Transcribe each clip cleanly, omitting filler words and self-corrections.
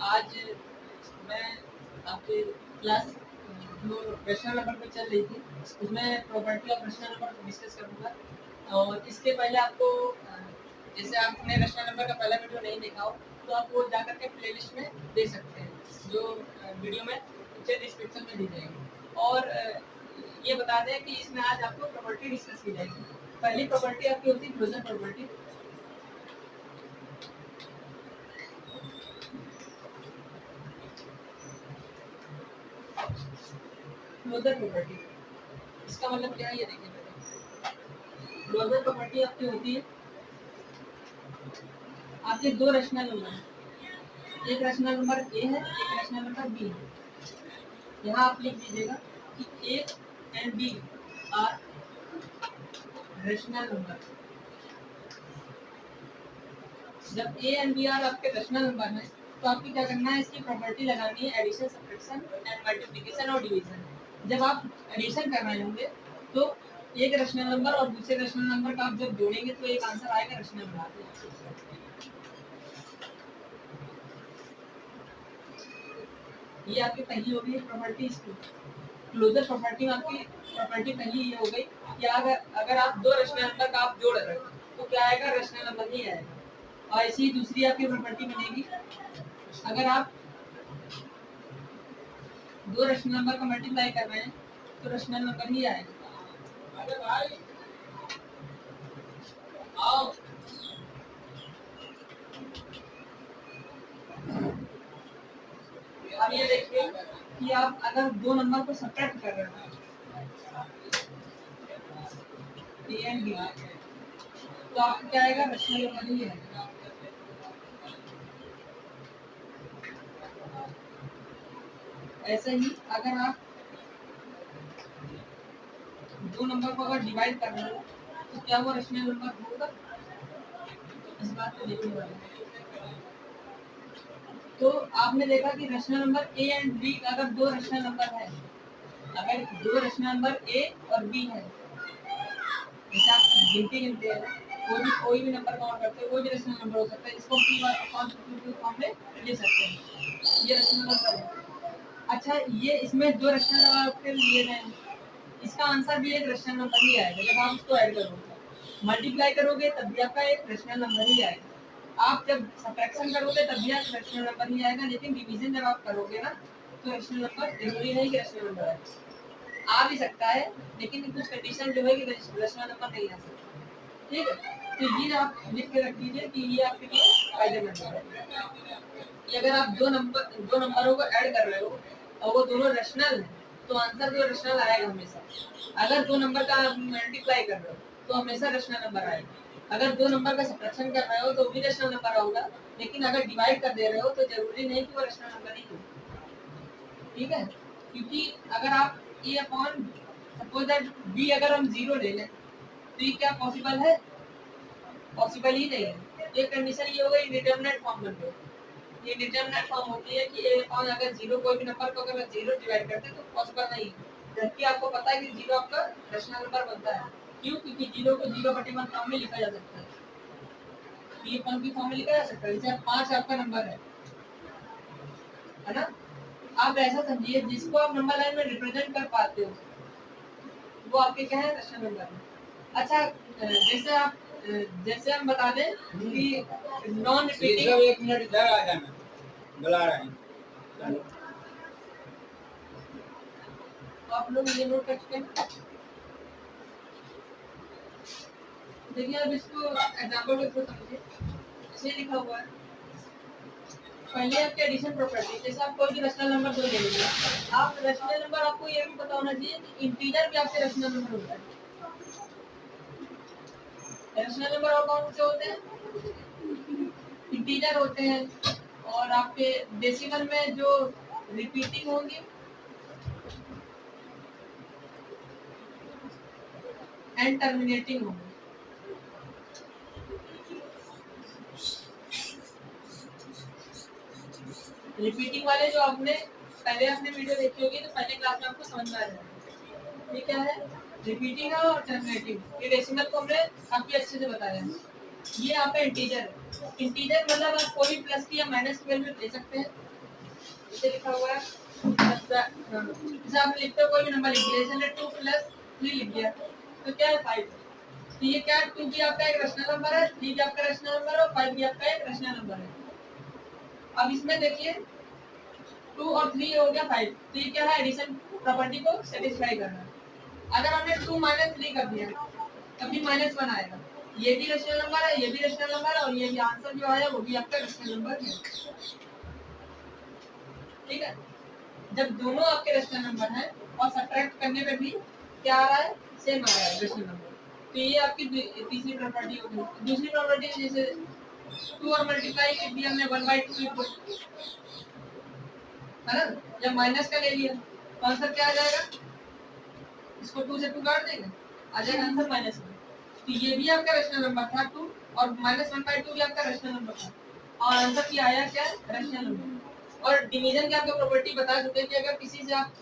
आज मैं आपके क्लास जो रचना नंबर पर चल रही थी उसमें प्रॉपर्टी ऑफ रचना नंबर डिस्कस करूँगा। और इसके पहले आपको जैसे आपने रचना नंबर का पहला वीडियो नहीं देखा हो तो आप वो जाकर के प्लेलिस्ट में देख सकते हैं, जो वीडियो में नीचे डिस्क्रिप्शन में दी जाएगी। और ये बता दें कि इसमें आज आपको प्रॉपर्टी डिस्कस की जाएगी। पहली प्रॉपर्टी आपकी होती है क्लोजर प्रॉपर्टी। क्लोजर प्रॉपर्टी इसका मतलब क्या है ये देखिए पहले। क्लोजर प्रॉपर्टी आपकी होती है, आपके दो रचनल नंबर हैं, एक रचनल नंबर ए है, एक रचनल नंबर बी है। यहाँ आप लिख दीजिएगा कि A and B are rational number. जब ए एंड बी आर आपके रचनल नंबर हैं तो आपको क्या करना है, इसकी प्रॉपर्टी लगानी है एडिशन, सब्ट्रैक्शन एंड मल्टीप्लिकेशन और डिवीजन। जब आप एडिशन कर रहे होंगे तो एक रचनल नंबर और दूसरे रचनल नंबर का आप जब जोड़ेंगे तो एक आंसर आएगा रचनल नंबर। ये आपकी पहली हो गई प्रॉपर्टी। क्लोजर प्रॉपर्टी में आपकी प्रॉपर्टी पहली ये हो गई कि अगर आप दो रचनल नंबर का आप जोड़ रहे हो तो क्या आएगा, रचनल नंबर ही आएगा। और ऐसी दूसरी आपकी प्रॉपर्टी बनेगी, अगर आप दो रचनल नंबर का मल्टीप्लाई कर रहे हैं तो रचनल नंबर ही आएगा। अरे भाई आओ। अब ये देखिए कि आप अगर दो नंबर को सब्ट्रैक्ट कर रहे हैं ए एंड बी तो आपको क्या आएगा, रचनल नंबर ही आएगा। ऐसे ही अगर आप दो नंबर को अगर डिवाइड कर रहे हो तो क्या वो रचनल नंबर होगा, इस बात को देखने वाले। तो आपने देखा कि रचनल नंबर ए एंड बी अगर दो रचनल नंबर है, अगर दो रचनल नंबर ए और बी है, जैसे आप गिनते हैं कोई भी नंबर काउंट करते हैं, कोई भी रचनल नंबर हो सकता है, इसको फॉर्म में ले सकते हैं। ये रचनल नंबर है। अच्छा, ये इसमें दो रचनल नंबर आपके लिए हैं, इसका आंसर भी एक रचनल नंबर ही आएगा। जब आप उसको ऐड करोगे, मल्टीप्लाई करोगे तब भी आपका एक रचनल नंबर ही आएगा। आप जब सब्ट्रैक्शन करोगे तब भी आप रचनल नंबर ही आएगा। लेकिन डिवीजन जब आप करोगे ना तो रचनल नंबर जरूरी नहीं कि रचनल नंबर है, आ भी सकता है, लेकिन कुछ कंडीशन जो है कि रचनल नंबर नहीं आ सकता। ठीक है, तो ये आप लिख के रख दीजिए कि ये आपके लिए फायदेमंद है कि अगर आप दो नंबरों को ऐड कर रहे हो और वो दोनों रचनल है तो आंसर जो रचनल आएगा हमेशा। अगर दो नंबर का मल्टीप्लाई कर रहे हो तो हमेशा रचनल नंबर आएगा। अगर दो नंबर का सब्ट्रैक्शन कर रहे हो तो भी रचनल नंबर होगा, लेकिन अगर डिवाइड कर दे रहे हो तो जरूरी नहीं कि वो रचनल नंबर ही हो। ठीक है, क्योंकि अगर आप ए अपॉन सपोज दैट बी अगर हम 0 ले लें तो ये क्या पॉसिबल है, पॉसिबल ही नहीं है। एक कंडीशन ये हो गई डिटरमिनेंट फॉर्म बन गई। ये डिटरमिनेंट फॉर्म होती है कि ए अपॉन अगर 0 कोई भी नंबर को अगर 0 डिवाइड करते हैं तो पॉसिबल नहीं है, जबकि आपको पता है कि 0 आपका रचनल नंबर बनता है। क्यों, क्योंकि 0 को 0/1 फॉर्म में लिखा जा सकता है, ये फॉर्म की फॉर्म में लिखा जा सकता है। जैसे 5 आपका नंबर है ना, आप ऐसा समझिए जिसको आप नंबर लाइन में रिप्रेजेंट कर पाते हो वो आपके क्या है, रचनल नंबर है। अच्छा, जैसे हम बता दें कि नॉन रिपीटिंग, 1 मिनट इधर आ जाना, बुला रहे हैं। तो आप लोग ये नोट कर चुके हैं। देखिए अब इसको एग्जांपल के थ्रू समझिए। इसे लिखा हुआ है पहले आपके एडिशन प्रॉपर्टी। जैसे आप कोई भी रचनल नंबर दो ले लीजिए, आप रचनल नंबर आपको ये भी पता होना चाहिए कि इंटीजर भी आपके रचनल नंबर होता है। रचनल नंबर और कौन से होते हैं, इंटीजर होते हैं, और आपके डेसिमल में जो रिपीटिंग होंगी एंड टर्मिनेटिंग होंगी। रिपीटिंग वाले जो आपने पहले अपने वीडियो देखी होगी तो पहले क्लास में आपको समझ में आ जाएगा ये क्या है, रिपीटिंग है और टर्मिनेटिंग। ये डेसिमल को हमने काफी अच्छे से बताया है। ये आपका इंटीजर है, इंटीजर मतलब आप कोई भी प्लस की या माइनस की वैल्यू ले सकते हैं। इसे लिखा हुआ है जैसे आप लिखते हो कोई भी नंबर लिख दिया, जैसे 2 प्लस 3 लिख दिया तो क्या है 5। तो ये क्या है, 2 भी आपका एक रैशनल नंबर है, 3 भी आपका रैशनल नंबर है और 5 भी आपका एक रैशनल नंबर है। अब इसमें देखिए 2 और 3 हो गया 5, तो ये क्या है, एडिशन प्रॉपर्टी को सेटिस्फाई करना है। अगर हमने 2 माइनस 3 कर दिया तब भी -1 आएगा। ये भी रैशनल नंबर है, ये भी रैशनल नंबर है और ये भी आंसर जो आया वो भी आपका रैशनल नंबर है। ठीक है, जब दोनों आपके रैशनल नंबर हैं और सब्ट्रैक्ट करने पे भी क्या आ रहा है, सेम आ रहा है रैशनल नंबर, तो ये आपकी तीसरी प्रॉपर्टी हो गई। दूसरी प्रॉपर्टी जैसे 2 और मल्टीप्लाई कर दिया हमने 1/2 इक्वल, है ना, जब माइनस का ले लिया तो आंसर क्या आ जाएगा, इसको 2 से 2 काट देंगे, आ जाएगा आंसर -1। तो ये भी आपका रैशनल नंबर था 2 और -1/2 भी आपका रैशनल नंबर था और आंसर क्या आया, क्या रैशनल नंबर। और डिवीजन की आपको प्रॉपर्टी बता चुके हैं कि अगर किसी से आप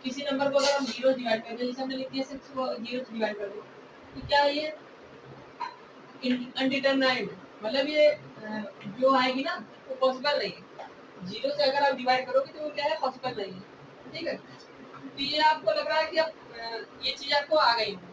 किसी नंबर को अगर हम 0 डिवाइड कर दें, जैसे हमने लिख दिया 6 को 0 से डिवाइड कर दो, तो क्या ये अनडिटरमाइंड, मतलब ये जो आएगी ना वो पॉसिबल नहीं है। 0 से अगर आप डिवाइड करोगे तो वो क्या है, पॉसिबल नहीं है। ठीक है, तो ये आपको लग रहा है कि अब ये चीज आपको आ गई है।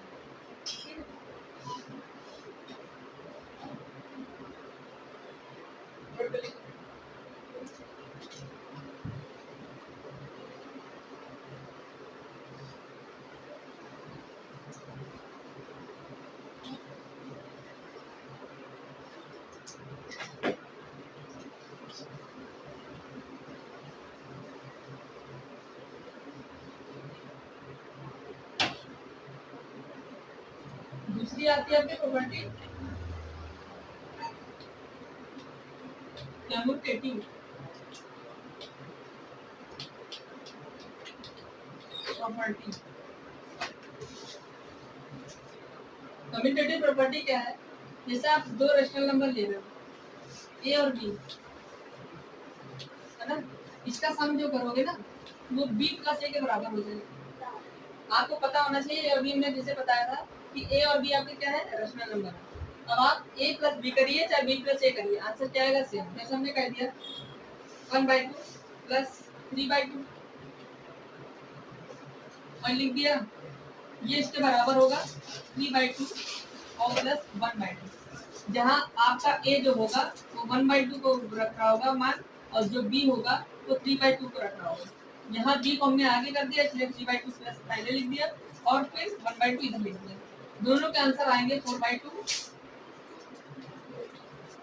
दूसरी आती है आपकी property commutative property. Commutative property क्या है, जैसे आप दो रैशनल नंबर ले रहे हो ए और बी, है ना, इसका सम जो करोगे ना वो b प्लस ए के बराबर हो जाएगा। आपको पता होना चाहिए, अभी हमने जैसे बताया था कि ए और बी आपके क्या है, रैशनल नंबर है। अब आप a प्लस बी करिए चाहे b प्लस ए करिए, आंसर क्या आएगा, सेम। जैसे हमने कह दिया 1/2 प्लस 3/2 और लिख दिया, ये इसके बराबर होगा 3/2 और प्लस 1/2। जहाँ आपका a जो होगा वो 1/2 को रख रहा होगा मान, और जो b होगा वो 3/2 को रख रहा होगा। यहाँ b को हमने आगे कर दिया इसलिए 3/2 प्लस पहले लिख दिया और फिर 1/2 इधर लिख दिया। दोनों के आंसर आएंगे 4/2,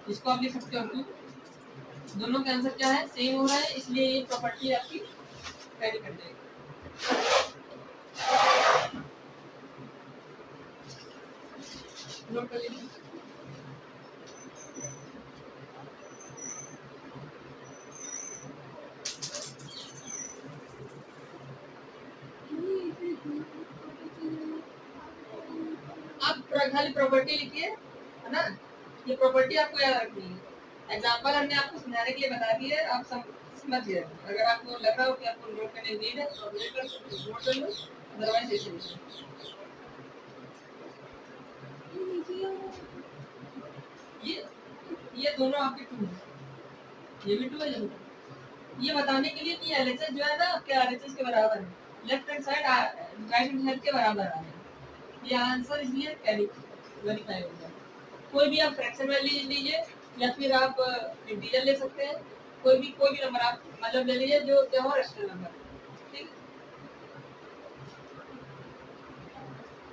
इसको आप लिख सकते हो 2। दोनों के आंसर क्या है, सेम हो रहा है, इसलिए ये प्रॉपर्टी आपकी कैरी कर जाएगी। नोट कर लीजिए। आप खाली प्रॉपर्टी लिखिए, है ना, ये प्रॉपर्टी आपको याद रखनी है। एग्जांपल हमने आपको समझाने के लिए बता दी है, आप समझिए। अगर आपको लग रहा हो कि आपको नोट करने की नीड है तो नोट कर लो, अदरवाइज ऐसे लिखिए। ये दोनों आपके 2 हैं, ये भी 2 है, ये भी 2। ये बताने के लिए कि एलएचएस जो है ना आपके आरएचएस के बराबर है, left hand side right hand side के बराबर आ है। ये आंसर इसलिए वेरीफाई हो गया। कोई भी आप फ्रैक्शन वैल्यू लीजिए या फिर आप इंटीजर ले सकते हैं, कोई भी नंबर आप मतलब ले लीजिए जो क्या हो रैशनल नंबर। ठीक,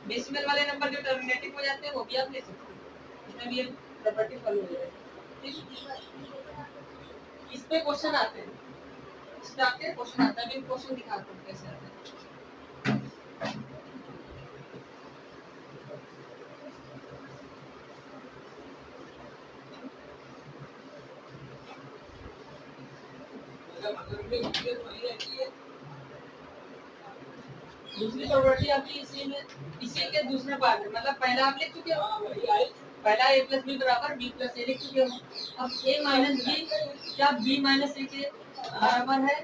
डेसिमल वाले नंबर जो टर्मिनेटिव हो जाते हैं वो भी आप ले सकते हैं, इसमें भी ये प्रॉपर्टी फॉलो हो जाएगी। इस पे क्वेश्चन आते हैं, इस पे आपके क्वेश्चन आता है, मैं क्वेश्चन दिखाता हूँ कैसे आते हैं। दूसरी प्रॉपर्टी आपकी इसी के दूसरे पार्ट में, मतलब पहला आप लिख चुके हो, पहला a प्लस बी बराबर b प्लस ए लिख चुके हो। अब a माइनस बी क्या b माइनस ए के बराबर है,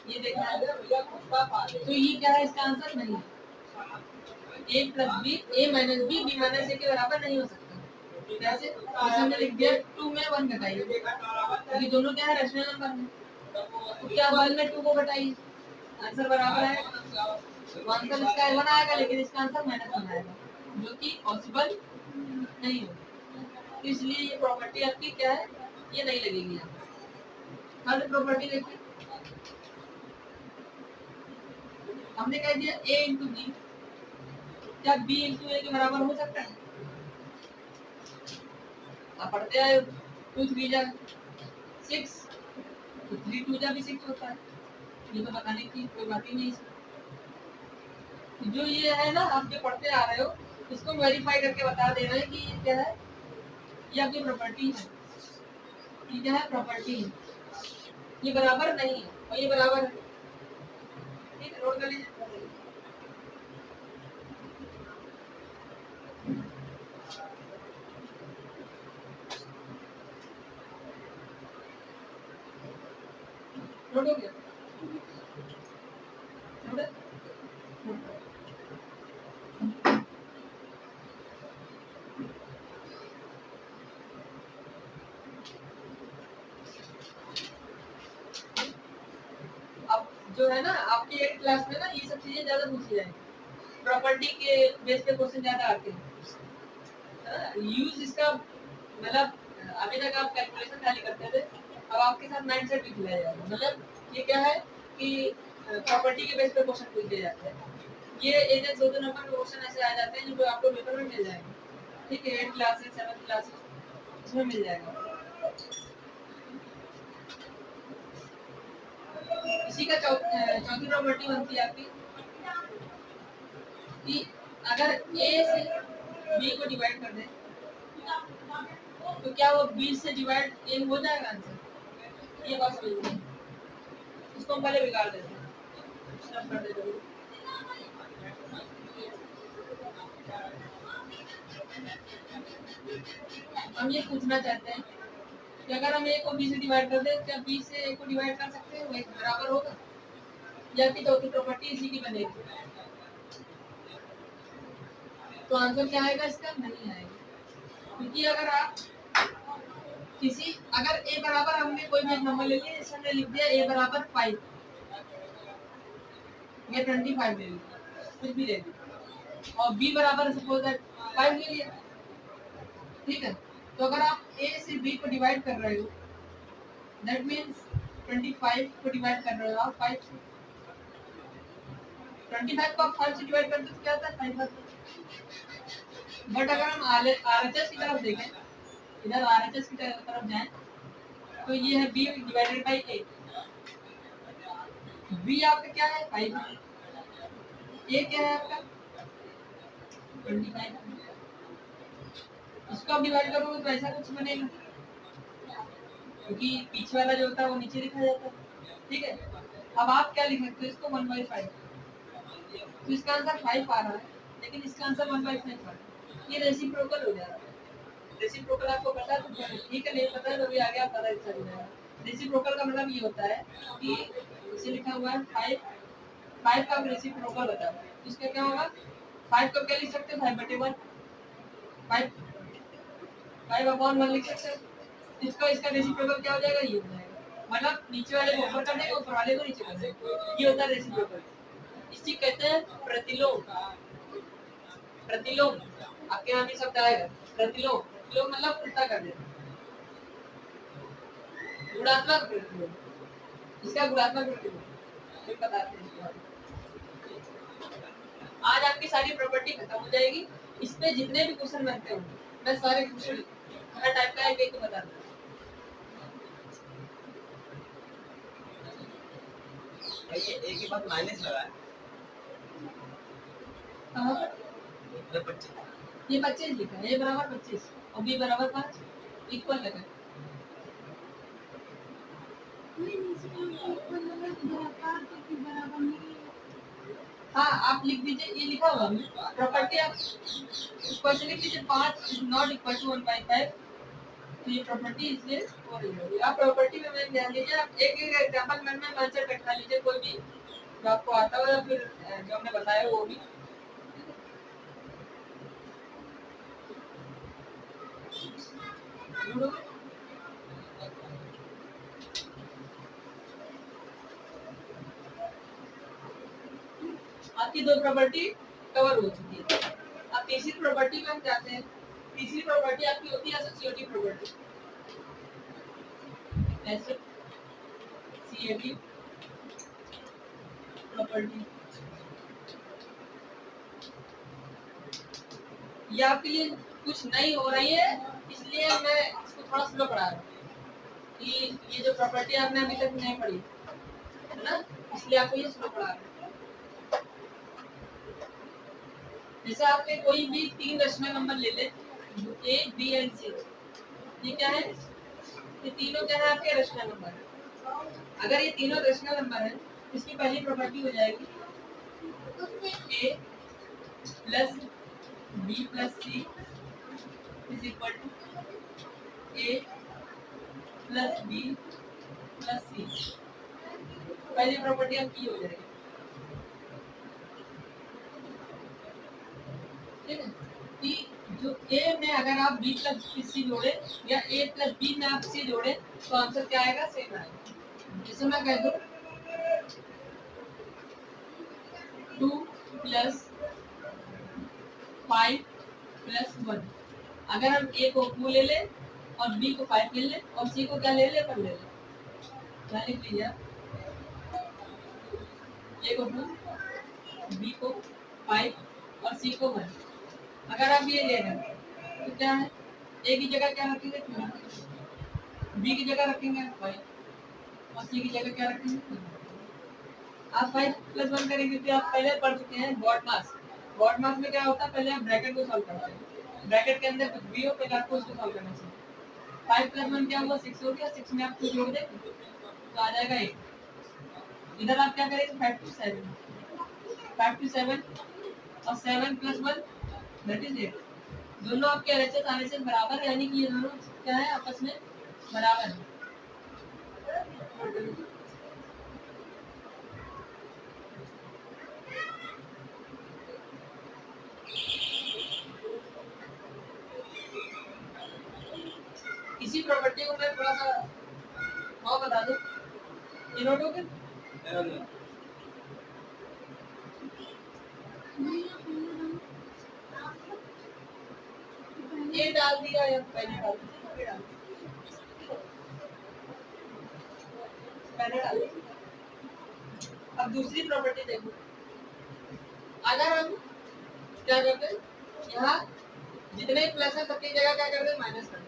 ये देखना है। तो ये क्या है, इसका आंसर नहीं है। a plus B a minus B b minus A के बराबर नहीं हो सकता। कैसे? जैसे हमने लिख दिया 2 में 1 घटाइए, क्योंकि दोनों क्या है, रेशनल नंबर है, तो क्या 1 में 2 को घटाइए, आंसर बराबर आएगा। तो आंसर इसका 1 आएगा, लेकिन इसका आंसर -1 आएगा, जो कि पॉसिबल नहीं हो। तो इसलिए ये प्रॉपर्टी आपकी क्या है, ये नहीं लगेगी यहाँ। थर्ड प्रॉपर्टी देखिए, हमने कह दिया a इंटू बी, क्या b इंटू a के बराबर हो सकता है? आप पढ़ते आए 2 3 जा 6, तो 3 2 जा भी 6 होता है, ये तो बताने की कोई बात ही नहीं है। जो ये है ना, आप जो पढ़ते आ रहे हो, इसको वेरीफाई करके बता दे रहे हैं कि ये क्या है, ये आपकी प्रॉपर्टी है, ये क्या है, प्रॉपर्टी है, ये बराबर नहीं है और ये बराबर है। ठीक है, नोट कर लीजिए। नोट हो गया? नोट है? अब जो है ना, आपकी 8th क्लास में ना ये सब चीजें ज्यादा पूछी जाएंगी, प्रॉपर्टी के बेस पे क्वेश्चन ज्यादा आते हैं। यूज इसका मतलब अभी तक आप कैलकुलेशन खाली करते थे, अब आपके साथ माइंडसेट भी खिलाया जाएगा। मतलब ये क्या है कि प्रॉपर्टी के बेस पे क्वेश्चन पूछ दिए जाते हैं। ये एक एक 2 नंबर के क्वेश्चन ऐसे आ जाते हैं जो आपको पेपर में मिल जाएंगे। ठीक है, 8th क्लासेस 7th क्लासेस इसमें मिल जाएगा। इसी का चौथी प्रॉपर्टी बनती है आपकी कि अगर a से b को डिवाइड कर दें तो क्या वो b से डिवाइड a हो जाएगा आंसर? ये बात समझिए, इसको हम पहले बिगाड़ देते हैं, स्टफ कर देते हैं। हम ये पूछना चाहते हैं कि अगर हम a को b से डिवाइड कर दें, क्या b से a को डिवाइड कर सकते हैं, वो एक बराबर होगा? या कि चौथी प्रॉपर्टी इसी की बनेगी? तो आंसर क्या आएगा इसका? नहीं आएगा, क्योंकि अगर आप अगर a बराबर हमने कोई भी नंबर ले लिया, जैसे हमने लिख दिया a बराबर 5 या 25 ले लिया, कुछ भी ले लिया, और b बराबर सपोज दैट 5 ले लिया। ठीक है, तो अगर आप a से b को डिवाइड कर रहे हो, दैट मीन्स 25 को डिवाइड कर रहे हो आप 5 से, 25 को आप 5 से डिवाइड करते तो क्या आता है? 5 आता है। बट अगर हम RHS की तरफ देखें, इधर RHS की तरफ जाएं, तो ये है b divided by a। b आपका क्या है? 5 है। a क्या है आपका? 25। इसको आप डिवाइड करोगे तो ऐसा कुछ बनेगा, क्योंकि पीछे वाला जो होता है वो नीचे लिखा जाता है। ठीक है, अब आप क्या लिख सकते हो इसको? 1/5। तो इसका आंसर 5 आ रहा है, लेकिन इसका आंसर 1/5 आ रहा है। ये रेसिप्रोकल हो जा रहा है। रेसिप्रोकल आपको पता है तो ठीक है, नहीं पता है तो भी आगे आप पता चल जाएगा। रेसिप्रोकल का मतलब ये होता है कि इसे लिखा हुआ है 5 का रेसिप्रोकल होता है, तो इसका क्या होगा? 5 को क्या लिख सकते हैं? 5/1, 5/1 लिख सकते हैं। इसका इसका रेसिप्रोकल क्या हो जाएगा? ये हो जाएगा, मतलब नीचे वाले को ऊपर कर देंगे, ऊपर वाले को नीचे कर देंगे। ये होता है रेसिप्रोकल। इसी कहते हैं प्रतिलोम। प्रतिलोम आपके यहाँ भी शब्द आएगा, प्रतिलोम। प्रतिलोम मतलब उल्टा कर देना, गुणात्मक प्रतिलोम। इसका गुणात्मक प्रतिलोम फिर बताते हैं। आज आपकी सारी प्रॉपर्टी खत्म हो जाएगी। इस पे जितने भी क्वेश्चन बनते हो, मैं सारे क्वेश्चन हर टाइप का एक एक बता दूंगा। ये एक ही बात माइनस लगा है। कहाँ पर? ये 25 लिखा है, a बराबर 25 और b बराबर 5, इक्वल लगा। हाँ, आप लिख दीजिए, ये लिखा हुआ है प्रॉपर्टी। आप क्वेश्चन लिख दीजिए 5 इज नॉट इक्वल टू 1/5, तो ये प्रॉपर्टी इसलिए हो रही होगी। आप प्रॉपर्टी में मैम ध्यान दीजिए, आप एक एक एग्जांपल मैम में आंसर बैठा लीजिए, कोई भी जो आपको आता हो या फिर जो हमने बताया वो भी। आपकी दो प्रॉपर्टी कवर हो चुकी है। अब तीसरी प्रॉपर्टी में हम जाते हैं। तीसरी प्रॉपर्टी आपकी होती है एसोसिएटिव प्रॉपर्टी। एसोसिएटिव प्रॉपर्टी ये आपके लिए कुछ नहीं हो रही है, इसलिए मैं इसको थोड़ा स्लो पढ़ा रहा हूँ कि ये जो प्रॉपर्टी आपने अभी तक नहीं पढ़ी है ना, इसलिए आपको ये स्लो पढ़ा रहा हूँ। जैसे आपने कोई भी तीन रैशनल नंबर ले ले, ए बी एंड सी, ये क्या है? ये तीनों क्या है? आपके रैशनल नंबर। अगर ये तीनों रैशनल नंबर है, इसकी पहली प्रॉपर्टी हो जाएगी A plus B plus C is equal to A plus B plus C. पहली प्रॉपर्टी आपकी हो जाएगी, ठीक है? कि जो ए में अगर आप बी प्लस सी जोड़े या ए प्लस बी में आप सी जोड़े तो आंसर क्या आएगा? सेम आएगा। जैसे मैं कह दूं 2 प्लस 5 प्लस 1, अगर हम ए को 2 ले लें और बी को 5 ले लें और सी को क्या ले लें? 1 ले लें, क्या लिख लीजिए आप? ए को 2, बी को 5 और सी को 1। अगर आप ये ले रहे हैं तो क्या है? ए की जगह क्या रखेंगे? 2, बी की जगह रखेंगे 5 और सी की जगह क्या रखेंगे? 2। आप 5 प्लस 1 करेंगे तो आप पहले पढ़ चुके हैं बॉड मास। बॉड मास में क्या होता है? पहले आप ब्रैकेट को सॉल्व करते हैं, ब्रैकेट के अंदर कुछ भी हो पहले आपको उसको सॉल्व करना चाहिए। 5 प्लस 1 क्या हुआ? 6 हो गया। 6 में आप 2 जोड़ दें तो आ जाएगा 8। इधर आप क्या करेंगे? 5 to 7 और 7 प्लस 1 दैट इज 8। दोनों आपके एलएचएस आरएचएस बराबर है, यानी कि ये दोनों क्या है? आपस में बराबर है। इसी प्रॉपर्टी को मैं थोड़ा सा और बता दूं, ये नोट हो गया? ये डाल दिया या पहले डाल दिया? पहले डाल दिया। अब दूसरी प्रॉपर्टी देखो, अगर हम क्या करते हैं, यहाँ जितने प्लस है सबकी जगह क्या करते हैं? माइनस करते हैं,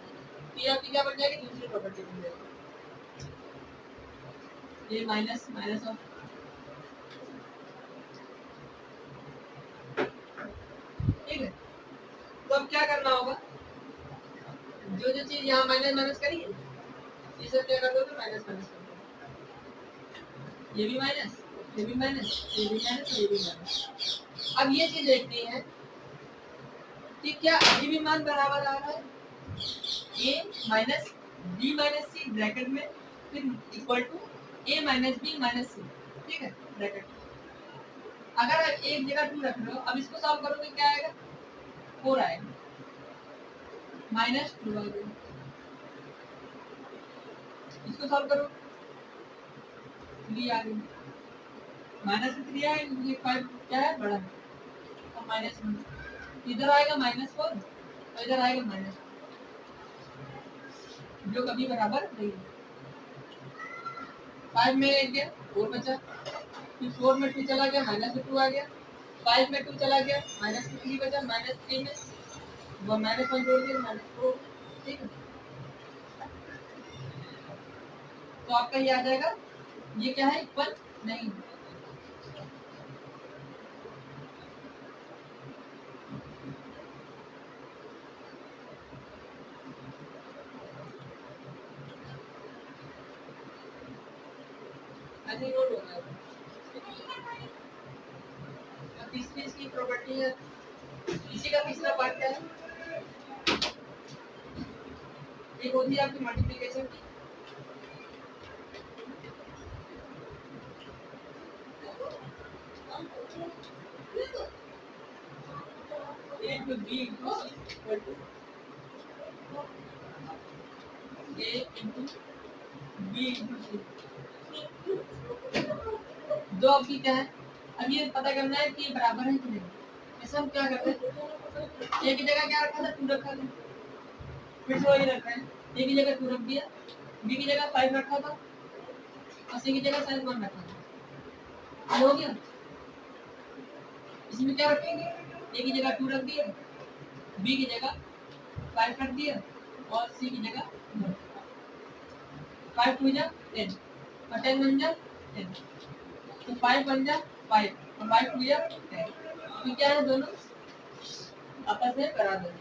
तो ये आपकी क्या बन जाएगी? दूसरी प्रॉपर्टी बन जाएगी। ये माइनस माइनस ऑफ, ठीक है? तो अब क्या करना होगा? जो जो चीज यहाँ माइनस माइनस करी है ये सब क्या कर दो? माइनस माइनस कर दो। ये भी माइनस, ये भी माइनस, ये भी माइनस, ये भी माइनस। अब ये चीज देखनी है कि क्या अभी भी मान बराबर आ रहा है? A minus B minus C bracket में फिर equal to A minus B minus C, ठीक है? ब्रैकेट। अगर आप एक जगह 2 रख रहे हो, अब इसको सॉल्व करोगे क्या आएगा? 4 आएगा, माइनस 2 आएगा। इसको सॉल्व करो 3 आ गई, माइनस 3 आएगा क्योंकि 5 क्या है? बड़ा है, और माइनस 1 इधर आएगा -4 और इधर आएगा -4, जो कभी बराबर नहीं है। 5 में 1 गया, 4 बचा, फिर 4 में 2 चला गया, -2 आ गया, 5 में 2 चला गया, -3 बचा, -3 में वो -1 जोड़ दिया, -4, ठीक है? तो आपका ये आ जाएगा, ये क्या है? इक्वल नहीं। ऐसे नोट होगा। तीसरी इसकी प्रॉपर्टी है, इसी का तीसरा पार्ट क्या है? एक होती है आपकी मल्टीप्लिकेशन की, A to B equal to A into B into C. दो आपकी क्या है, अब ये पता करना है कि ये बराबर है कि नहीं। ऐसे हम क्या करते हैं, ए की जगह क्या रखा था, 2 रखा था, फिर से वही रख रहे हैं। ए की जगह 2 रख दिया, बी की जगह 5 रखा था और सी की जगह शायद 1 रखा था। ये हो गया। इसमें क्या रखेंगे, ए की जगह 2 रख दिया, बी की जगह 5 रख दिया और सी की जगह 1। 5 2 जा 10 और 10 बन जा 10, तो 5 बन जा 5 और 5 2 जा 10। तो क्या है, दोनों आपस में बराबर है,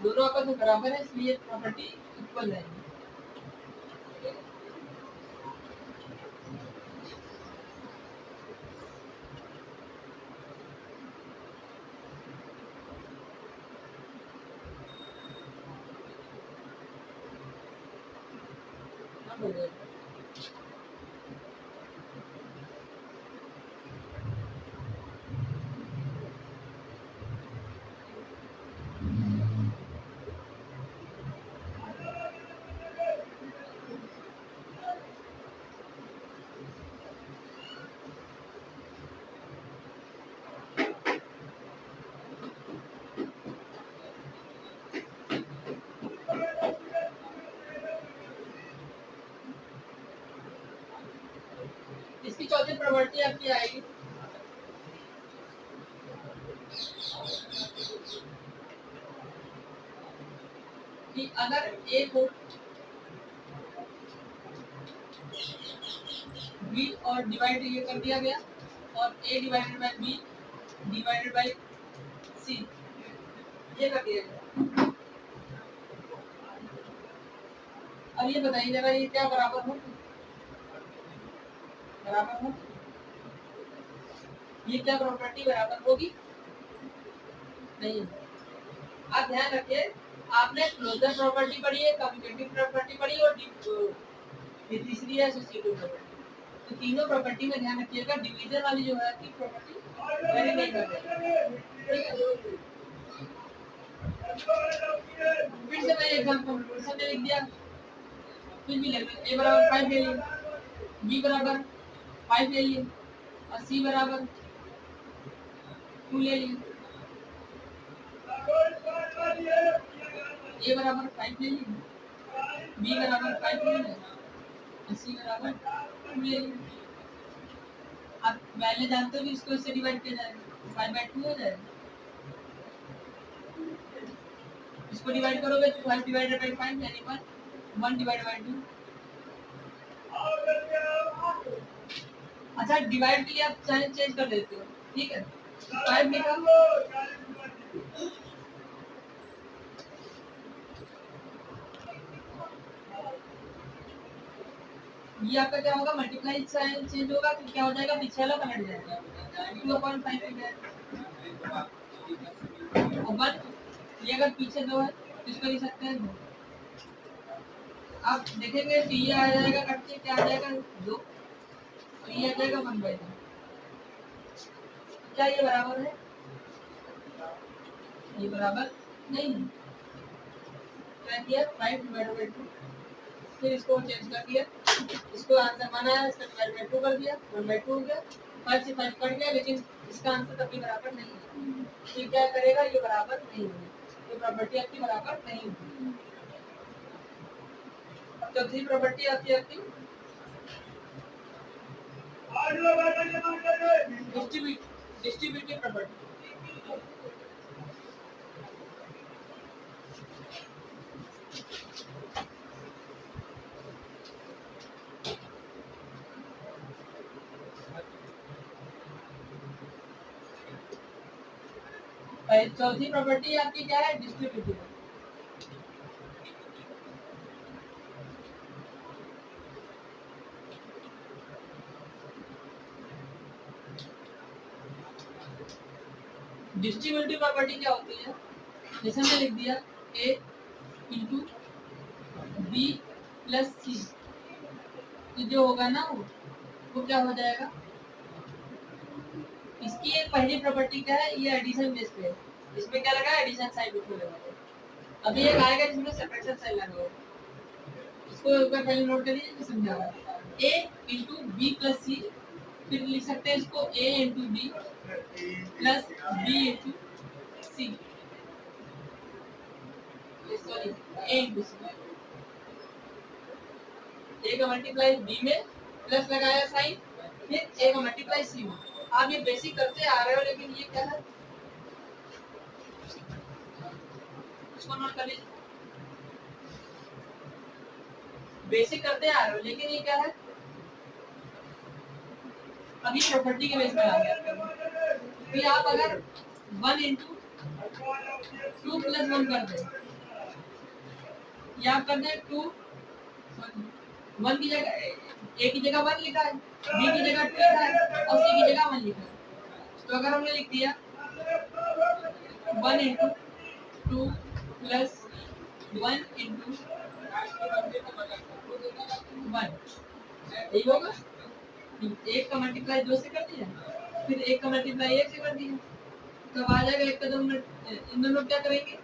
दोनों आपस में बराबर है, इसलिए प्रॉपर्टी इक्वल रहेगी। इसकी चौथी प्रॉपर्टी आपकी आएगी कि अगर ए को बी और डिवाइड ये कर दिया गया और A divided by B divided by C ये कर दिया गया। अब ये बताइए जरा, ये क्या बराबर हो, बराबर हो, ये क्या प्रॉपर्टी बराबर होगी, नहीं। आप ध्यान रखिए, आपने क्लोजर प्रॉपर्टी पढ़ी है, कम्यूटेटिव प्रॉपर्टी पढ़ी और तीसरी है एसोसिएटिव प्रॉपर्टी। तो तीनों प्रॉपर्टी में ध्यान रखिएगा, डिवीजन वाली जो है आपकी प्रॉपर्टी वेरी नहीं कर रही। फिर से मैं एग्जांपल ने लिख दिया, फिर भी लिख ए बराबर 5 ले लिए, बी बराबर 5 ले लिए और सी बराबर 2 ले लिए। ए बराबर 5 ले लिए, बी बराबर 5 ले लिए और सी बराबर 2 ले लिए। आप वैल्यू जानते हो कि इसको इससे डिवाइड किया जाएगा, 5/2 हो जाएगा। इसको डिवाइड करोगे तो 5 डिवाइडेड बाय 5 यानी 1 डिवाइडेड बाय 2। अच्छा, डिवाइड के लिए आप चाहे चेंज कर देते हो, ठीक है। 5 लिखा, ये आपका क्या होगा, मल्टीप्लाई साइन चेंज होगा तो क्या हो जाएगा, पीछे वाला पलट जाएगा, 2/5 हो जाएगा। और 1 ये अगर पीछे 2 है तो इसको लिख सकते हैं 2। आप देखेंगे तो ये आ जाएगा कट के, क्या आ जाएगा 2 और ये आ जाएगा 1/2। क्या ये बराबर है, ये बराबर नहीं है। क्या किया, 5/2, फिर इसको चेंज कर दिया, इसको आंसर माना है, इसका डिवाइड बाय 2 कर दिया, 1/2 हो गया। 5 से 5 कट गया, लेकिन इसका आंसर तब भी बराबर नहीं है। ये क्या करेगा, ये बराबर नहीं होगी, ये प्रॉपर्टी आपकी बराबर नहीं होगी। अब चौथी प्रॉपर्टी आपकी डिस्ट्रीब्यूटिव प्रॉपर्टी। चौथी प्रॉपर्टी आपकी क्या है, डिस्ट्रीब्यूटिव। डिस्ट्रीब्यूटिव प्रॉपर्टी क्या होती है, जैसे मैंने लिख दिया ए इंटू बी प्लस सी, तो जो होगा ना वो क्या हो जाएगा, इसकी एक पहली प्रॉपर्टी क्या है, ये एडिशन बेस पे है, इसमें क्या लगा है, एडिशन साइन बिल्कुल लगा है। अभी एक आएगा जिसमें सब्ट्रैक्शन साइन लगा होगा, इसको एक बार पहले नोट कर लीजिए, मैं समझाऊंगा। a into b plus c, फिर लिख सकते हैं इसको a into b plus b into c, sorry a into c. a का मल्टीप्लाई b में प्लस लगाया साइन, फिर a का मल्टीप्लाई c में। आप ये बेसिक करते आ रहे हो, लेकिन ये क्या है इसको नोट कर लीजिए। बेसिक करते आ रहे हो, लेकिन ये क्या है अभी प्रॉपर्टी के बेस पर आ गया। फिर आप अगर 1 इंटू 2 प्लस 1 कर दे, या आप कर दे 2 1 की जगह a की जगह 1 लिखा है, b की जगह 2 लिखा है और c की जगह 1 लिखा है। तो अगर हमने लिख दिया 1 इंटू 2 प्लस 1 इंटू 1, यही होगा। एक का मल्टीप्लाई 2 से कर दिया, फिर एक का मल्टीप्लाई 1 से कर दिया, तब आ जाएगा एक का दोनों। इन दोनों क्या करेंगे,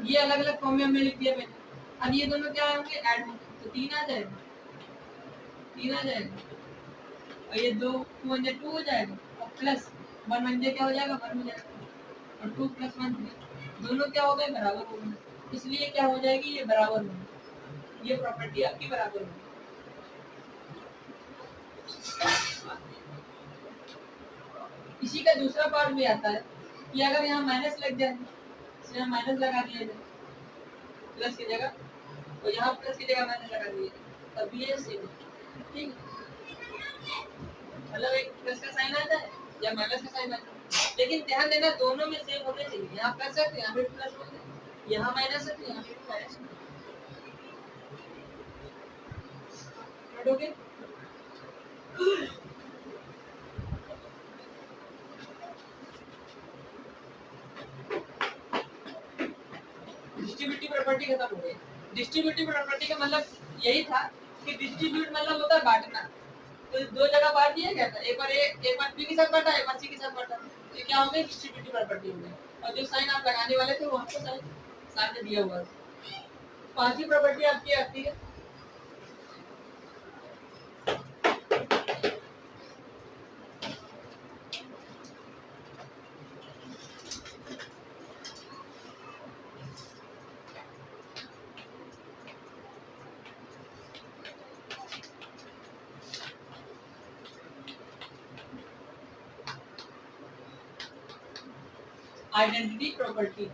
ये अलग अलग फॉर्म में हमने लिख दिया पहले, अब ये दोनों क्या होंगे ऐड होंगे, तो 3 आ जाएगा, 3 आ जाएगा, और ये 2 1 जा 2 हो जाएगा, और प्लस 1 1 जा क्या हो जाएगा 1 हो जाएगा, और 2 प्लस 1 दोनों क्या हो गए बराबर हो गए, इसलिए क्या हो जाएगी ये बराबर होगी, ये प्रॉपर्टी आपकी बराबर होगी। इसी का दूसरा पार्ट भी आता है कि अगर यहाँ माइनस लग जाए, यहाँ माइनस लगा दिया जाए प्लस की जगह, तो यहाँ प्लस की जगह माइनस लगा दिया जाए, तब ये सेम ठीक है, मतलब एक प्लस का साइन आता है या माइनस का साइन आता है, लेकिन ध्यान देना दोनों में सेम होने चाहिए। यहाँ प्लस है तो यहाँ पे प्लस हो जाए, यहाँ माइनस है तो यहाँ पे माइनस हो गया। डिस्ट्रीब्यूटिव प्रॉपर्टी खत्म हो गई। डिस्ट्रीब्यूटिव प्रॉपर्टी का मतलब यही था कि डिस्ट्रीब्यूट मतलब होता है बांटना, तो दो जगह बांट दिया गया था, एक बार बी के साथ बांटा, एक बार सी के साथ बांटा, तो क्या हो गया डिस्ट्रीब्यूटिव प्रॉपर्टी हो गई, और जो साइन आप लगाने वाले थे वो आपको साइन दिया हुआ। पांचवी प्रॉपर्टी आपकी आती है आइडेंटिटी प्रॉपर्टी।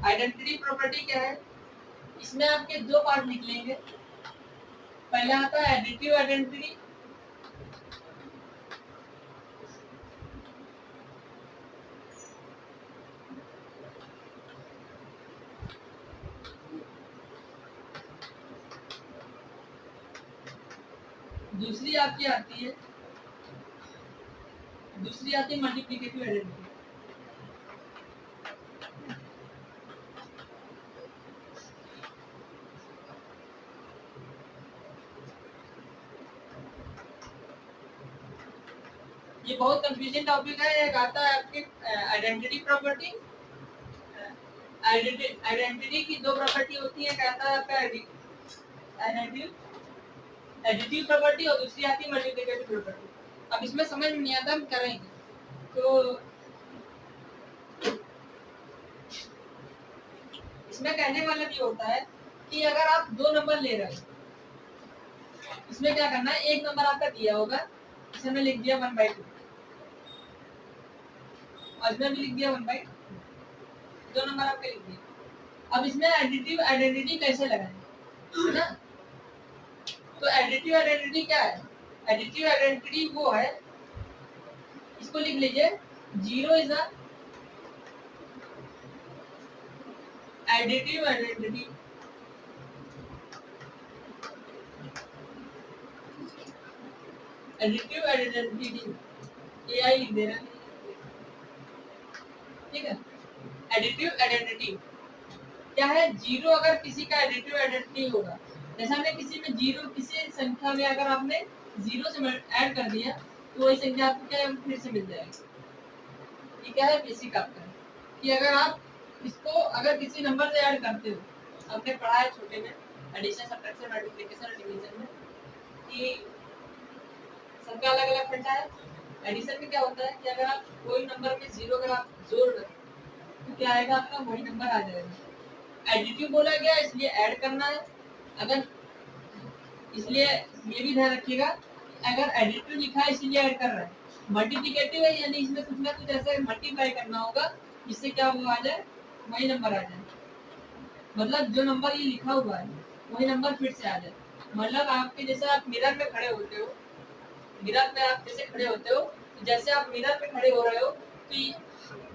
आइडेंटिटी प्रॉपर्टी क्या है, इसमें आपके दो पार्ट निकलेंगे। पहला आता है एडिटिव आइडेंटिटी, दूसरी आपकी आती है मल्टीप्लिकेटिव आइडेंटिटी। ये बहुत कंफ्यूजिंग टॉपिक है। एक आता है आपकी आइडेंटिटी प्रॉपर्टी। आइडेंटिटी की दो प्रॉपर्टी होती है, एक आता है आपका एडिटिव प्रॉपर्टी और दूसरी आती है मल्टीप्लिकेटिव प्रॉपर्टी। अब इसमें समझ में नहीं आता हम करेंगे, तो इसमें कहने वाला ये होता है कि अगर आप दो नंबर ले रहे हो, इसमें क्या करना है, एक नंबर आपका दिया होगा, इसमें मैं लिख दिया 1/2, और इसमें भी लिख दिया 1/2, दो नंबर आपके लिख दिए। अब इसमें एडिटिव आइडेंटिटी कैसे लगाएं, है ना? तो एडिटिव आइडेंटिटी क्या है, एडिटिव आइडेंटिटी वो है, इसको लिख लीजिए 0 is a additive identity. Additive identity AI लिख दे रहा है, ठीक है। एडिटिव आइडेंटिटी क्या है, 0 अगर किसी का एडिटिव आइडेंटिटी होगा, जैसे हमने किसी में 0, किसी संख्या में अगर आपने 0 से ऐड कर दिया तो वही संख्या आपको क्या फिर से मिल जाएगी। ये क्या है बेसिक आपका, कि अगर आप इसको अगर किसी नंबर से ऐड करते हो, आपने पढ़ा है छोटे में एडिशन, सब्ट्रैक्शन, मल्टीप्लिकेशन और डिवीजन में कि सबका अलग अलग फंडा है। एडिशन में क्या होता है कि अगर आप कोई नंबर में जीरो अगर आप जोड़ रहे तो क्या आएगा, आपका वही नंबर आ जाएगा। एडिटिव बोला गया इसलिए ऐड करना है। अगर इसलिए ये भी ध्यान रखिएगा, अगर एडिटिव लिखा है इसलिए ऐड कर रहा है। मल्टीप्लिकेटिव है यानी इसमें कुछ ना कुछ ऐसा मल्टीप्लाई करना होगा जिससे क्या वो आ जाए, वही नंबर आ जाए। मतलब जो नंबर ये लिखा हुआ है वही नंबर फिर से आ जाए। मतलब आपके जैसे आप मिरर में खड़े होते हो, मिरर में आप जैसे खड़े होते हो, तो जैसे आप मिरर में खड़े हो रहे हो तो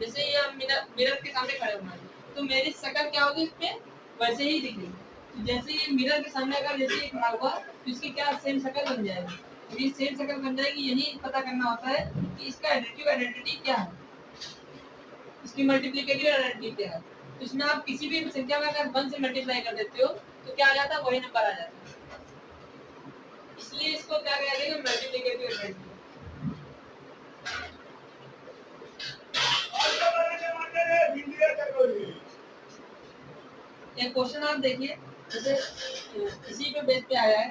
जैसे ये हम मिरर के सामने खड़े होना है तो मेरी शक्ल क्या होगी इस पे वैसे ही दिखेगी। तो जैसे ये मिरर के सामने अगर जैसे ये खड़ा हुआ तो इसकी क्या सेम शक्ल बन जाएगी। तो ये सेम शक्ल बन जाएगी, यही पता करना होता है कि इसका एडिटिव आइडेंटिटी क्या है, इसकी मल्टीप्लिकेटिव आइडेंटिटी क्या है। तो इसमें आप किसी भी संख्या में अगर 1 से मल्टीप्लाई कर देते हो तो क्या आ जाता है, वही नंबर आ जाता है। इसलिए इसको क्या कहते हैं, मल्टीप्लिकेटिव आइडेंटिटी। एक क्वेश्चन आप देखिए, जैसे इसी पे बेस पे आया है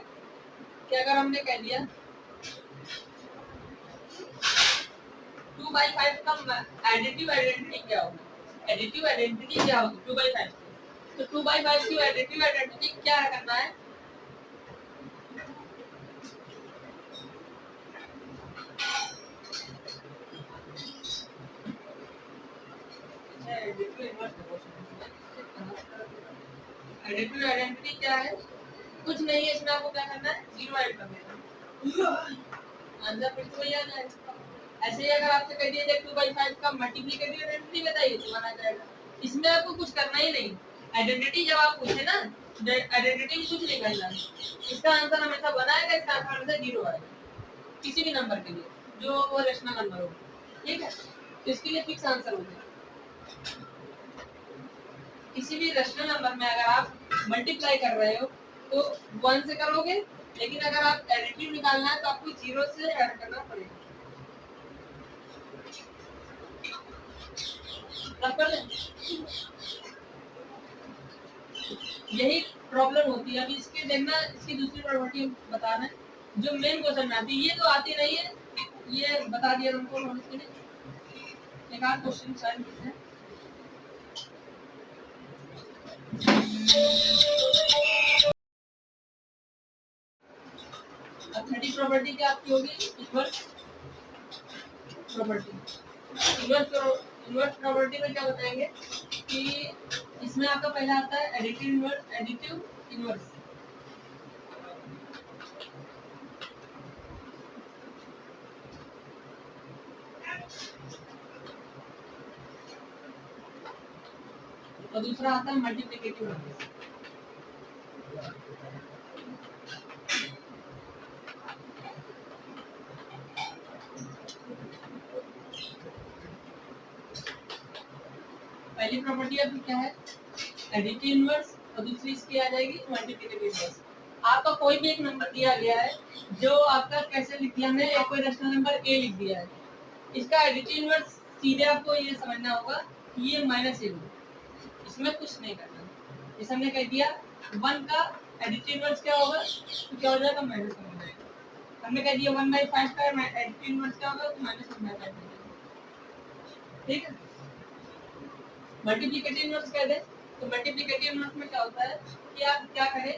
कि अगर हमने कह दिया 2/5 का एडिटिव आइडेंटिटी क्या होगा, एडिटिव आइडेंटिटी क्या होगी 2/5। तो 2/5 की एडिटिव आइडेंटिटी क्या करना है, एडिटिव आइडेंटिटी क्या है, कुछ नहीं है इसमें, आपको क्या करना है, 0 ऐड कर देना, आंसर फिर से वही आ जाएगा। ऐसे ही अगर आपसे कह दिया जाए 2/5 का मल्टीप्लिकेटिव आइडेंटिटी बताइए तो बना जाएगा। इसमें आपको कुछ करना ही नहीं। आइडेंटिटी जब आप पूछे ना, आइडेंटिटी कुछ नहीं करना, इसका आंसर हमेशा बनाएगा, इसका आंसर हमेशा 0 आएगा किसी भी नंबर के लिए जो वो रेशनल नंबर हो। ठीक है, तो इसके लिए फिक्स आंसर हो जाएगा। किसी भी रेशनल नंबर में अगर आप मल्टीप्लाई कर रहे हो तो 1 से करोगे, लेकिन अगर आप एडिटिव निकालना है तो आपको 0 से ऐड करना पड़ेगा। यही प्रॉब्लम होती है। अभी इसके देखना, इसकी दूसरी प्रॉपर्टी बताना है जो मेन क्वेश्चन में आती है, ये तो आती नहीं है, ये बता दिया तुमको नोटिस के लिए। एक आध क्वेश्चन शायद है, अब 30 प्रॉपर्टी क्या आपकी होगी, इन्वर्स प्रॉपर्टी। इन्वर्स प्रॉपर्टी में क्या बताएंगे कि इसमें आपका पहला आता है एडिटिव इन्वर्स, एडिटिव इन्वर्स। और दूसरा आता है मल्टीप्लिकेटिव इन्वर्स। पहली प्रॉपर्टी आपकी क्या है, एडिटिव इन्वर्स, और दूसरी इसकी आ जाएगी मल्टीप्लिकेटिव इन्वर्स। आपका कोई भी एक नंबर दिया गया है जो आपका कैसे लिख दिया हमने, एक कोई रेशनल नंबर ए लिख दिया है, इसका एडिटिव इन्वर्स सीधे आपको ये समझना होगा कि ये -a होगा, इसमें कुछ नहीं करना। जैसे हमने कह दिया 1 का एडिटिव इन्वर्स क्या होगा, तो क्या हो जाएगा, माइनस हो जाएगा। हमने कह दिया 1/5 का एडिटिव इन्वर्स क्या होगा, तो -1/5 हो जाएगा। ठीक है, मल्टीप्लिकेटिव इन्वर्स कह दे तो मल्टीप्लिकेटिव इन्वर्स में क्या होता है कि आप क्या करें,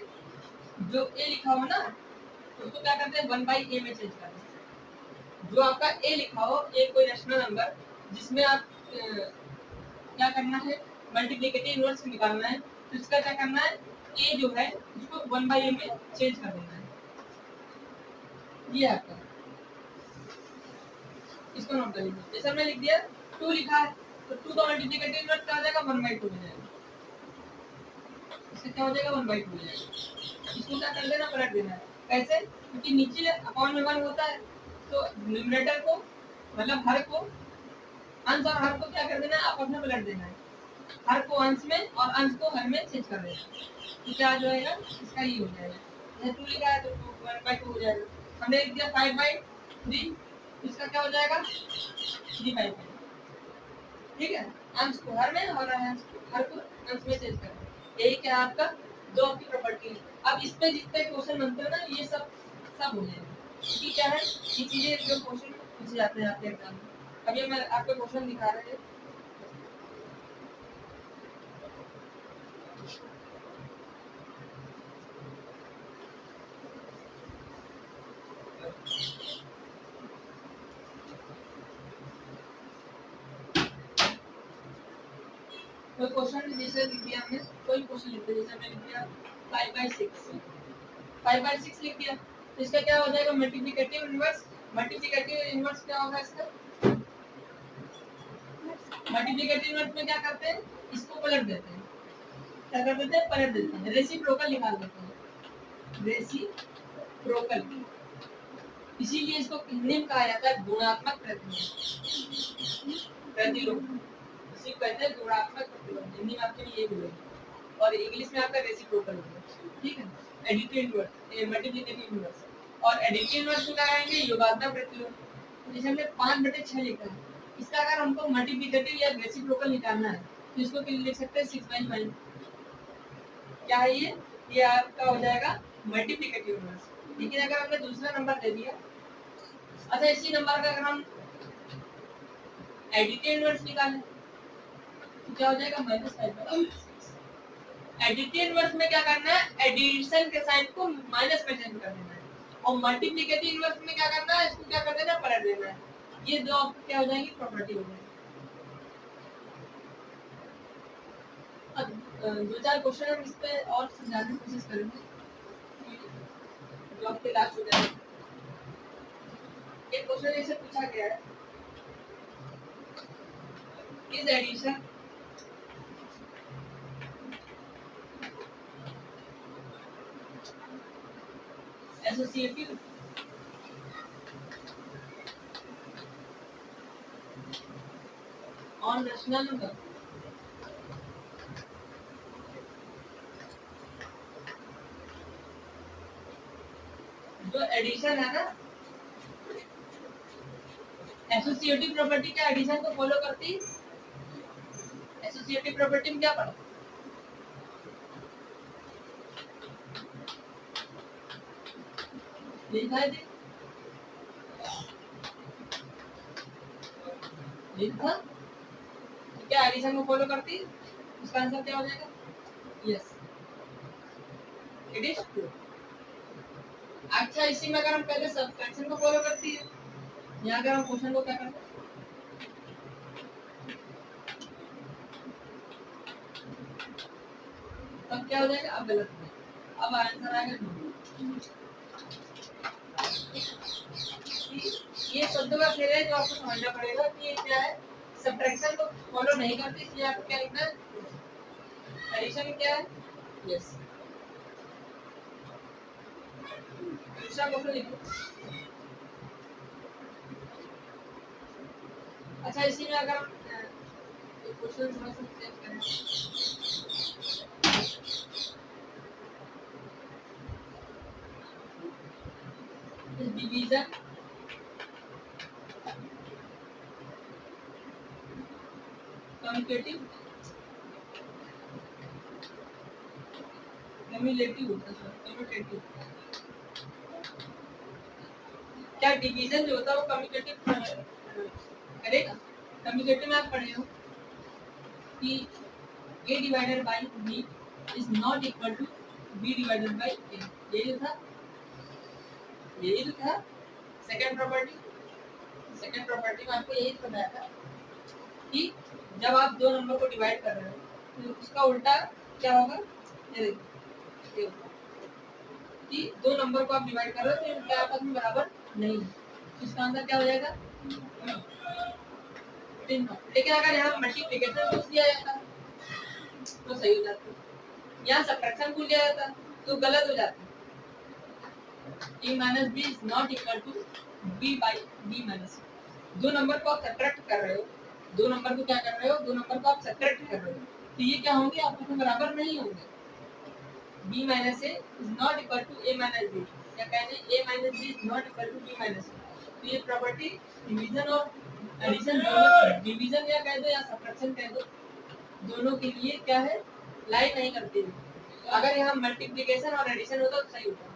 जो ए लिखा हो ना तो उसको क्या करते हैं 1/a में चेंज करते हैं। जो आपका ए लिखा हो, ए कोई रेशनल नंबर जिसमें आप क्या करना है, मल्टीप्लिकेटिव इन्वर्स निकालना है, तो इसका क्या करना है, ए जो है उसको 1/a में चेंज कर देना है। ये आपका, इसको नोट कर लीजिए। जैसे हमने लिख दिया 2 लिखा है तो 2 का मल्टीप्लिकेटिव इन्वर्स क्या हो जाएगा, 1/2 हो जाएगा। इससे क्या हो जाएगा, 1/2 हो जाएगा। इसको क्या कर देना, पलट देना है। कैसे, क्योंकि नीचे अपॉन में 1 होता है तो न्यूमरेटर को मतलब हर को, अंश और हर को क्या कर देना है, आपस में पलट देना है। हर को अंश में और अंश को हर में चेंज कर देना है। तो क्या जो है इसका ये हो जाएगा, जैसे 2 लिखा है तो 1/2 हो जाएगा। हमने लिख दिया 5/3, इसका क्या हो जाएगा, 3/5। ठीक है, अंश को हर में और हर को अंश में चेंज करना, यही क्या है आपका दो आपकी प्रॉपर्टी है। अब इस पे जितने क्वेश्चन बनते हैं ना ये सब हो जाएगा, क्योंकि क्या है ये चीजें जो क्वेश्चन पूछे जाते हैं आपके एग्जाम में। अब ये मैं आपको क्वेश्चन दिखा रहे हैं, कोई क्वेश्चन जैसे लिख दिया हमने, कोई क्वेश्चन लिख दिया जैसे हमने लिख दिया 5/6 लिख दिया, तो इसका क्या हो जाएगा मल्टीप्लिकेटिव इनवर्स। मल्टीप्लिकेटिव इनवर्स क्या होगा इसका, मल्टीप्लिकेटिव इनवर्स में क्या करते हैं इसको पलट देते हैं, क्या कर देते हैं पलट देते हैं, रेसिप्रोकल निकाल देते हैं, रेसिप्रोकल। इसीलिए इसको हिंदी में कहा जाता है गुणात्मक प्रतिलोम, इसी को कहते हैं गुणात्मक प्रतिलोम, हिंदी में आपके लिए ये बोलेंगे और इंग्लिश में आपका रेसिप्रोकल होगा, ठीक है। एडिटिव इनवर्स, मल्टीप्लिकेटिव इनवर्स, और एडिटिव इनवर्स में क्या करेंगे योगात्मक प्रतिलोम। जैसे हमने 5/6 लिखा है, इसका अगर हमको मल्टीप्लिकेटिव या रेसिप्रोकल निकालना है तो इसको क्या लिख सकते हैं 6/5। क्या है ये आपका हो जाएगा मल्टीप्लिकेटिव इनवर्स। लेकिन अगर हमने दूसरा नंबर दे दिया, अच्छा इसी नंबर का अगर हम एडिटिव इनवर्स निकालें तो क्या हो जाएगा -5/6। एडिटिव इनवर्स में क्या करना है एडिशन के साइन को माइनस में चेंज कर देना है, और मल्टीप्लिकेटिव इनवर्स में क्या करना है इसको क्या कर देना है पलट देना है। ये दो आपको क्या हो जाएगी प्रॉपर्टी हो जाएगी। अब 2-4 क्वेश्चन हम इस पे और समझाने की कोशिश करेंगे जो आपके लास्ट हो जाएगा। एक क्वेश्चन ऐसे पूछा गया है, is addition associative on rational number. जो एडिशन है ना एसोसिएटिव प्रॉपर्टी क्या एडिशन को फॉलो करती है। एसोसिएटिव प्रॉपर्टी में क्या पढ़ा लिखा है लिखा क्या एडिशन को फॉलो करती है, इसका आंसर क्या हो जाएगा यस इट इज ट्रू। अच्छा इसी में अगर हम पहले सब्ट्रैक्शन को फॉलो करती है, यहाँ अगर हम क्वेश्चन को क्या करते हैं तब क्या हो जाएगा अब गलत हो जाएगा, अब आंसर आएगा ये शब्दों का खेल है जो आपको समझना पड़ेगा कि ये क्या है सब्ट्रैक्शन को फॉलो नहीं करती, इसलिए आपको क्या लिखना है एडिशन क्या है यस। दूसरा क्वेश्चन लिखो। अच्छा इसी में अगर हम क्वेश्चन थोड़ा सा चेंज करें, डिवीजन कम्यूटेटिव कम्यूलेटिव होता है कम्यूटेटिव, क्या डिवीजन जो होता है वो कम्यूटेटिव करेगा। कम्यूटेटिव में आप पढ़े हो कि a divided by b is not equal to b divided by a, यही था सेकंड प्रॉपर्टी में आपको यही बताया था कि जब आप दो नंबर को डिवाइड कर रहे हो तो उसका उल्टा क्या होगा, ये देखिए कि दो नंबर को आप डिवाइड कर रहे हो तो उनका आपस में बराबर नहीं है, तो इसका आंसर क्या हो जाएगा 3। लेकिन अगर यहाँ मल्टीप्लिकेशन पूछ दिया जाता तो सही हो जाता, यहाँ सब्ट्रैक्शन पूछ दिया जाता तो गलत हो जाता। a minus b is not equal to b by b minus c। दो नंबर को आप सब्ट्रैक्ट कर रहे हो, दो नंबर को क्या कर रहे हो, दो नंबर को आप सब्ट्रैक्ट कर रहे हो, तो ये क्या होंगे आपस में बराबर नहीं होंगे। b minus a is not equal to a minus b, या कह दें a minus B is not equal to b minus C. तो ये प्रॉपर्टी डिवीजन और एडिशन दोनों, डिवीजन या कह दो या सब्ट्रैक्शन कह दो, दोनों के लिए क्या है, लाई नहीं करती है। तो अगर यहाँ मल्टीप्लिकेशन और एडिशन होता तो सही होता।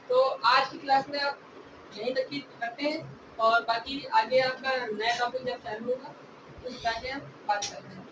तो आज की क्लास में आप यहीं तक की करते हैं और बाकी आगे आपका नया टॉपिक जब चालू होगा तो उस टाइम हम बात करते हैं।